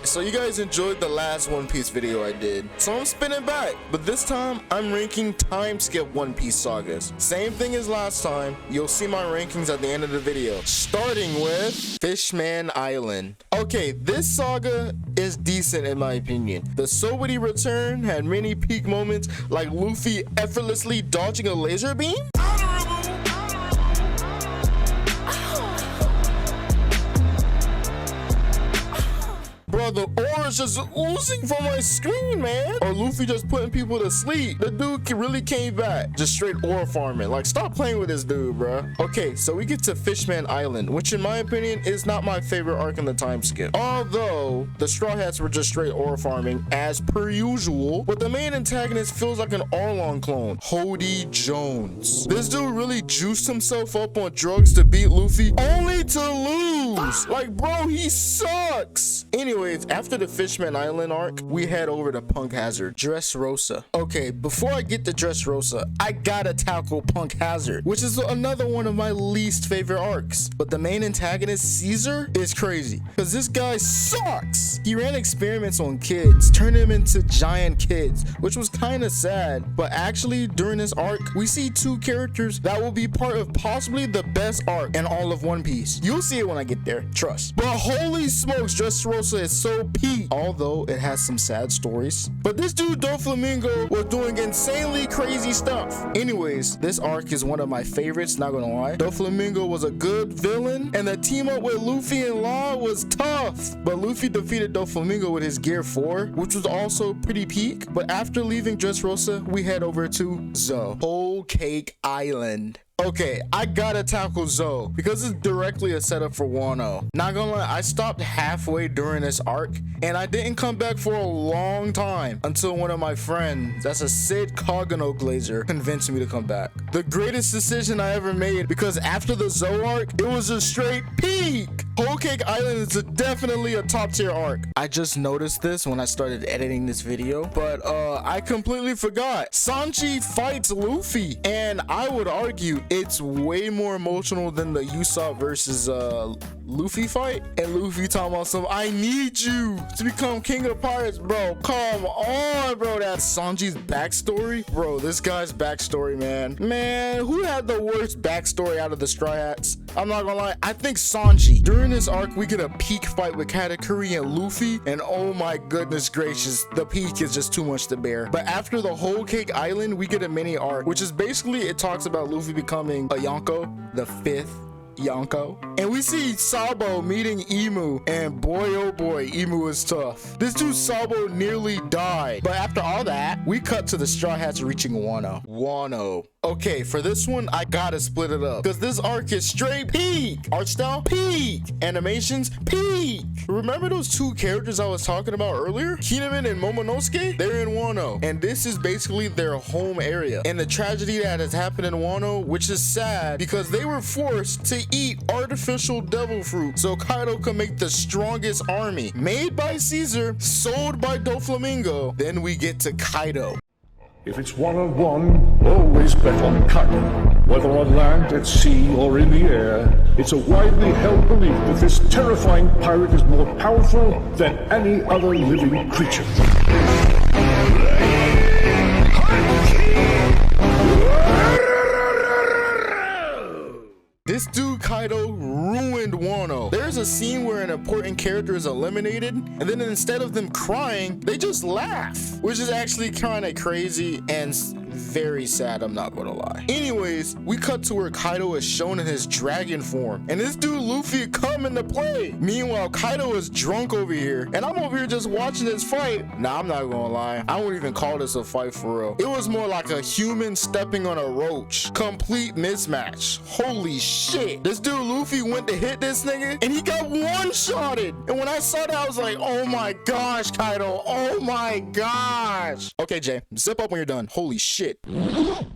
So you guys enjoyed the last One Piece video I did, so I'm spinning back, but this time I'm ranking Timeskip One Piece sagas. Same thing as last time. You'll see my rankings at the end of the video, starting with Fishman Island. Okay, this saga is decent in my opinion. The Sobody return had many peak moments, like Luffy effortlessly dodging a laser beam. Bro, the aura's just oozing from my screen, man. Or Luffy just putting people to sleep. The dude really came back. Just straight aura farming. Like, stop playing with this dude, bro. Okay, so we get to Fishman Island, which in my opinion is not my favorite arc in the time skip. Although, the Straw Hats were just straight aura farming as per usual. But the main antagonist feels like an Arlong clone. Hody Jones. This dude really juiced himself up on drugs to beat Luffy, only to lose. Like, bro, he sucks. Anyways, after the Fishman Island arc, we head over to Punk Hazard, Dressrosa. Okay, before I get to Dressrosa, I gotta tackle Punk Hazard, which is another one of my least favorite arcs. But the main antagonist, Caesar, is crazy, because this guy sucks. He ran experiments on kids, turned them into giant kids, which was kind of sad. But actually, during this arc, we see two characters that will be part of possibly the best arc in all of One Piece. You'll see it when I get there, trust. But holy smokes, Dressrosa is so peak, although it has some sad stories. But this dude Doflamingo was doing insanely crazy stuff. Anyways, this arc is one of my favorites, not gonna lie. Doflamingo was a good villain, and the team up with Luffy and Law was tough. But Luffy defeated Doflamingo with his Gear 4, which was also pretty peak. But after leaving Dressrosa, we head over to Zo, Whole Cake Island. Okay, I gotta tackle Zo because it's directly a setup for Wano. Not gonna lie, I stopped halfway during this arc and I didn't come back for a long time until one of my friends, that's a Sid Kagano Glazer, convinced me to come back. The greatest decision I ever made, because after the Zo arc, it was a straight peak. Whole Cake Island is definitely a top tier arc. I just noticed this when I started editing this video, but I completely forgot. Sanji fights Luffy, and I would argue it's way more emotional than the Usopp versus Luffy fight. And Luffy talking about some, I need you to become king of pirates. Bro, come on, bro. That's Sanji's backstory. Bro, this guy's backstory, man. Man, who had the worst backstory out of the Straw Hats? I'm not gonna lie, I think Sanji. During this arc, we get a peak fight with Katakuri and Luffy, and oh my goodness gracious, the peak is just too much to bear. But after the Whole Cake Island, we get a mini arc, which is basically, it talks about Luffy becoming a Yonko, the 5th Yonko. And we see Sabo meeting Imu, and boy oh boy, Imu is tough. This dude Sabo nearly died. But after all that, we cut to the Straw Hats reaching Wano. Okay, for this one, I gotta split it up, because this arc is straight peak. Art style, peak. Animations, peak. Remember those two characters I was talking about earlier? Kinemon and Momonosuke? They're in Wano, and this is basically their home area. And the tragedy that has happened in Wano, which is sad, because they were forced to eat artificial devil fruit so Kaido could make the strongest army. Made by Caesar, sold by Doflamingo. Then we get to Kaido. If it's one-on-one, always bet on Kaido. Whether on land, at sea, or in the air, it's a widely held belief that this terrifying pirate is more powerful than any other living creature. This dude Kaido ruined Wano. There's a scene where an important character is eliminated, and then instead of them crying, they just laugh, which is actually kind of crazy and very sad, I'm not gonna lie. Anyways, we cut to where Kaido is shown in his dragon form, and this dude Luffy come into play. Meanwhile, Kaido is drunk over here, and I'm over here just watching this fight. Nah, I'm not gonna lie, I wouldn't even call this a fight for real. It was more like a human stepping on a roach. Complete mismatch. Holy shit. This dude Luffy went to hit this nigga, and he got one-shotted. And when I saw that, I was like, oh my gosh, Kaido, oh my gosh. Okay, Jay, zip up when you're done. Holy shit.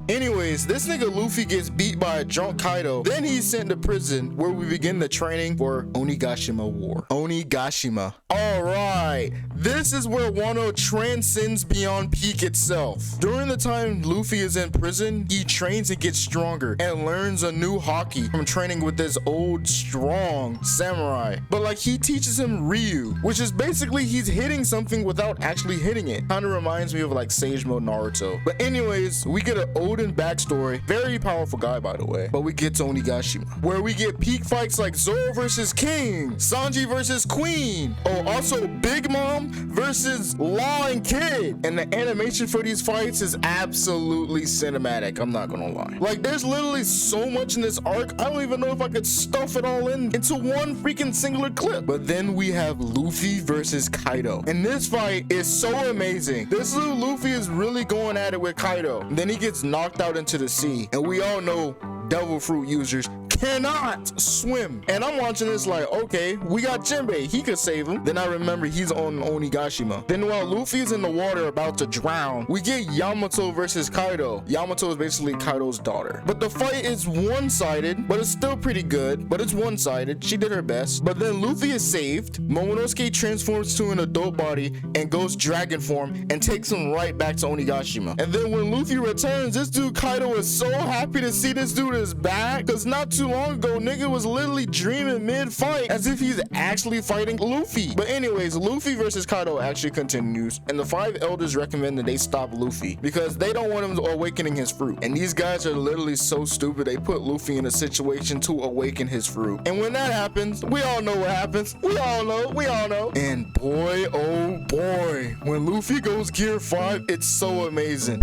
Anyways, this nigga Luffy gets beat by a drunk Kaido. Then he's sent to prison where we begin the training for Onigashima War. Onigashima. All right, this is where Wano transcends beyond peak itself. During the time Luffy is in prison, he trains and gets stronger and learns a new haki from training with this old strong samurai. But like, he teaches him Ryu, which is basically he's hitting something without actually hitting it. Kind of reminds me of like Sage Mode Naruto. But anyways, we get an Oden backstory. Very powerful guy, by the way. But we get to Onigashima, where we get peak fights like Zoro versus King, Sanji versus Queen. Oh, also Big Mom versus Law and Kid. And the animation for these fights is absolutely cinematic. I'm not gonna lie. Like, there's literally so much in this arc, I don't even know if I could stuff it all into one freaking singular clip. But then we have Luffy versus Kaido. And this fight is so amazing. This little Luffy is really going at it with Kaido. And then he gets knocked out into the sea. And we all know devil fruit users cannot swim. And I'm watching this like, okay, we got Jinbei, he could save him. Then I remember he's on Onigashima. Then while Luffy is in the water about to drown, we get Yamato versus Kaido. Yamato is basically Kaido's daughter. But the fight is one-sided, but it's still pretty good. But it's one-sided. She did her best. But then Luffy is saved. Momonosuke transforms to an adult body and goes dragon form and takes him right back to Onigashima. And then when Luffy returns, this dude Kaido is so happy to see this dude is back, because not too long ago nigga was literally dreaming mid-fight as if he's actually fighting Luffy. But anyways, Luffy versus Kaido actually continues, and the 5 elders recommend that they stop Luffy because they don't want him awakening his fruit. And these guys are literally so stupid, they put Luffy in a situation to awaken his fruit. And when that happens, we all know what happens. We all know. And boy, oh boy, when Luffy goes gear 5, it's so amazing.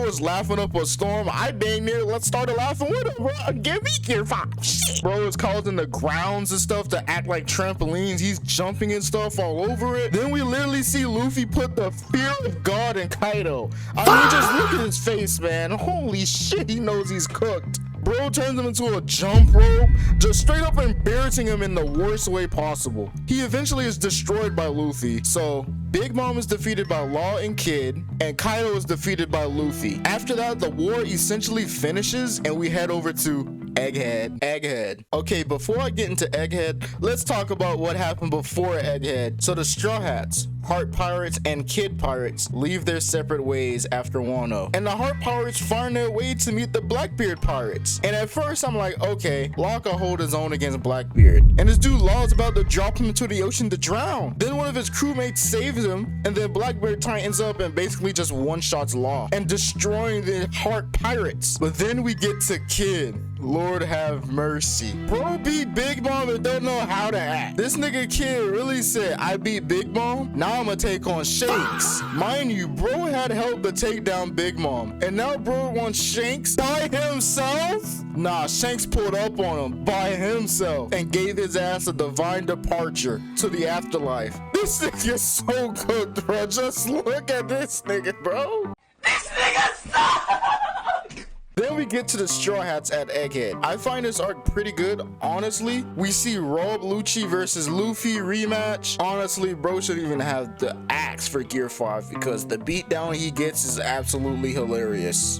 Was laughing up a storm. I dang near started laughing with him, bro. Give me gear 5. Shit. Bro is causing the grounds and stuff to act like trampolines. He's jumping and stuff all over it. Then we literally see Luffy put the fear of God in Kaido. I mean, just look at his face, man. Holy shit, he knows he's cooked. Bro turns him into a jump rope, just straight up embarrassing him in the worst way possible. He eventually is destroyed by Luffy, so Big Mom is defeated by Law and Kid, and Kaido is defeated by Luffy. After that, the war essentially finishes, and we head over to Egghead. Okay, before I get into Egghead, let's talk about what happened before Egghead. So the Straw Hats, Heart Pirates, and Kid Pirates leave their separate ways after Wano. And the Heart Pirates find their way to meet the Blackbeard Pirates. And at first I'm like, okay, Law can hold his own against Blackbeard. And this dude Law is about to drop him into the ocean to drown. Then one of his crewmates saves him, and then Blackbeard tightens up and basically just one-shots Law and destroying the Heart Pirates. But then we get to Kid. Lord have mercy. Bro beat Big Mom and don't know how to act. This nigga Kid really said, I beat Big Mom, now I'm gonna take on Shanks. Mind you, bro had help to take down Big Mom, and now bro wants Shanks by himself? Nah, Shanks pulled up on him by himself and gave his ass a divine departure to the afterlife. This nigga's so cooked, bro. Just look at this nigga, bro. This nigga sucks! Then we get to the Straw Hats at Egghead. I find this arc pretty good, honestly. We see Rob Lucci versus Luffy rematch. Honestly, bro should even have the axe for Gear 5 because the beatdown he gets is absolutely hilarious.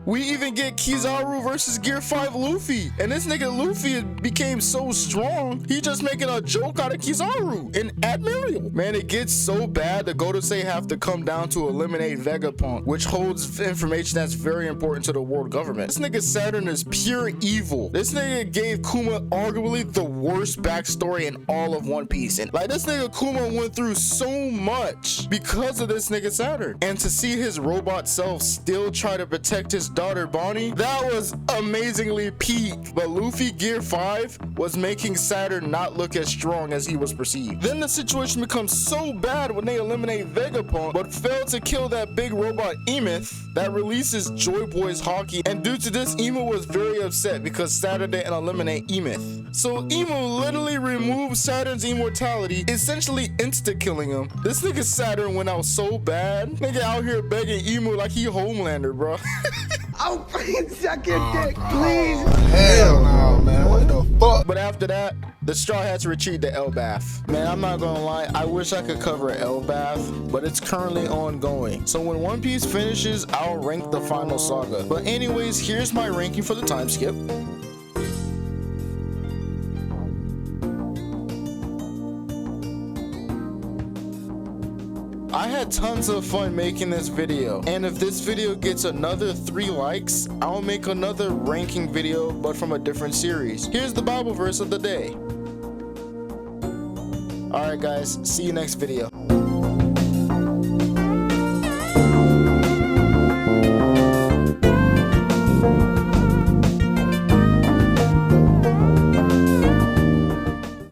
We even get Kizaru versus Gear 5 Luffy. And this nigga Luffy became so strong, he just making a joke out of Kizaru in Admiral. Man, it gets so bad the Godosei have to come down to eliminate Vegapunk, which holds information that's very important to the world government. This nigga Saturn is pure evil. This nigga gave Kuma arguably the worst backstory in all of One Piece. And like, this nigga Kuma went through so much because of this nigga Saturn. And to see his robot self still try to protect his daughter Bonnie, that was amazingly peak. But Luffy Gear 5 was making Saturn not look as strong as he was perceived. Then the situation becomes so bad when they eliminate Vegapunk, but fail to kill that big robot Emeth that releases Joy Boy's Hockey. And due to this, Emu was very upset because Saturn didn't eliminate Emeth. So Emu literally removed Saturn's immortality, essentially insta-killing him. This nigga Saturn went out so bad. Nigga out here begging Emu like he Homelander, bro. Oh, please suck your dick, please. Hell no, man. What the fuck? But after that, the Straw Hats retreat to Elbaf. Man, I'm not gonna lie, I wish I could cover Elbaf, but it's currently ongoing. So when One Piece finishes, I'll rank the final saga. But anyways, here's my ranking for the time skip. I had tons of fun making this video, and if this video gets another 3 likes, I'll make another ranking video, but from a different series. Here's the Bible verse of the day. Alright guys, see you next video.